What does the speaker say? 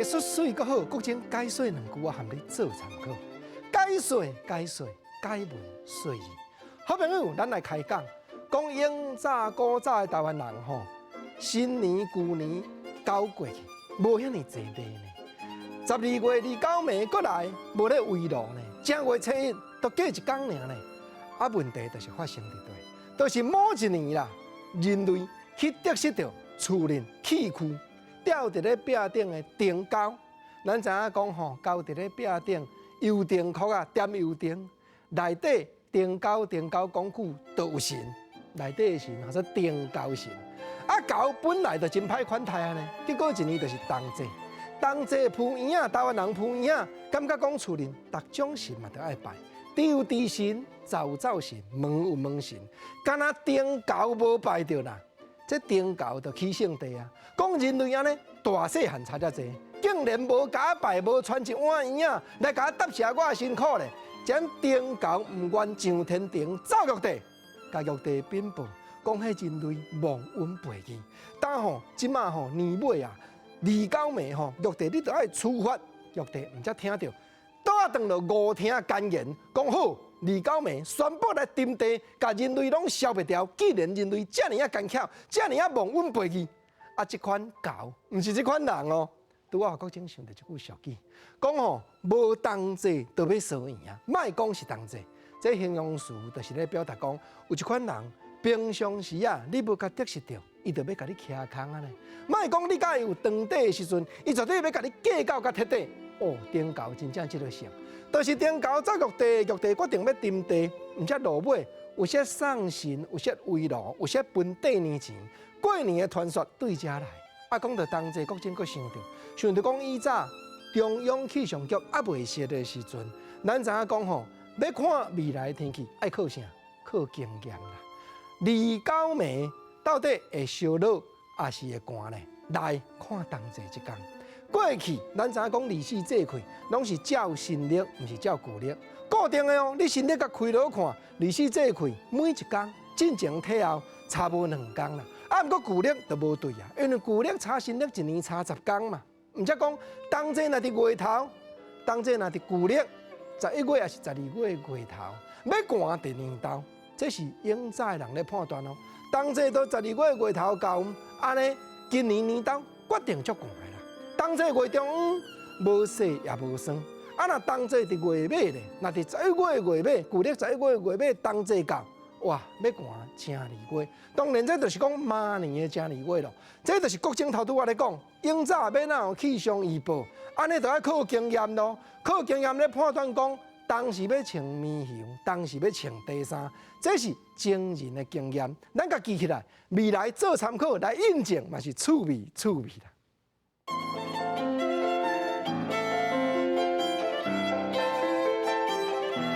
出水阁好，国情解说两句，我含你做参考。解说，解文说意。好朋友，咱来开讲，讲永早古早的台湾人吼，新年旧年搞过去，无遐尼济买呢。12月29暝过来，无咧围炉呢。正月初一都过一天尔呢。啊，问题就是发生伫对，就是某一年啦，人类去得失着厝人气区。吊伫咧壁顶的灯钩，咱知影讲吼，钩伫咧壁顶，油灯壳啊点油灯，内底灯钩讲句都有神，内底的神叫做灯钩神。啊，钩本来就真歹款待啊呢，结果一年就是冬节铺院啊，台湾人铺院啊，感觉讲厝人逐种神嘛都爱拜，地神、灶神、门神，敢若灯钩无拜着啦。这灯钩就起圣地啊！讲人类安尼大细汉差遮济，竟然无甲拜，无传一碗圆啊来甲答谢我的辛苦咧。将灯钩唔愿上天庭，走玉帝，甲玉帝禀报，讲迄人类忘恩背义。但吼，即马吼年尾啊，29暝吼，玉帝你着爱处罚。玉帝唔则听着，倒啊转落5厅干言，讲好。29暝宣布来定地，甲人类拢消灭掉。既然人类遮尔干巧，遮尔忘恩背义，啊，这款狗毋是这款人哦。拄我国正想到一句俗语，讲吼无同齐就要烧圆啊，莫讲是同齐。这形容词就是咧表达讲，有一款人平常时啊，你无甲得失着，伊就要甲你徛空啊咧。莫讲你甲伊有长短的时阵，伊绝对要甲你计较甲彻底。哦，灯钩真正即个像。就是灯钩走玉帝决定要定地，毋则落尾有些送神，有些围炉，有些分第二钱。过年的传说对遮来，啊，讲到同齐国政，阁想到讲以早中央气象局还未设的时阵，咱知影讲吼，要看未来天气爱靠啥？靠经验啦。29暝到底会烧热还是会寒呢？来看同齐一天。过去，咱知影讲24节气，拢是照新历，毋是照旧历。固定的哦，你新历甲开落看，24节气每一天进前退后差无2天啦。啊，毋过旧历就无对啊，因为旧历差新历一年差10天嘛。毋则讲冬节若伫月头，冬节若伫旧历11月也是12月月头，要寒第2道，这是永早的人咧判断哦。冬节到12月月头到，安尼今年年头决定足寒。冬节月中无雪也无霜，啊！若冬节伫月尾咧，若伫11月月尾，旧历11月月尾，冬节到，哇！要寒正2月，当然这就是讲明年的正2月咯。这就是国政头拄我咧讲，永早要哪有气象预报，安尼就要靠经验咯，靠经验咧判断讲，当时要穿棉袖，当时要穿地衫，这是前人的经验，咱甲记起来，未来做参考来印证，嘛是趣味啦。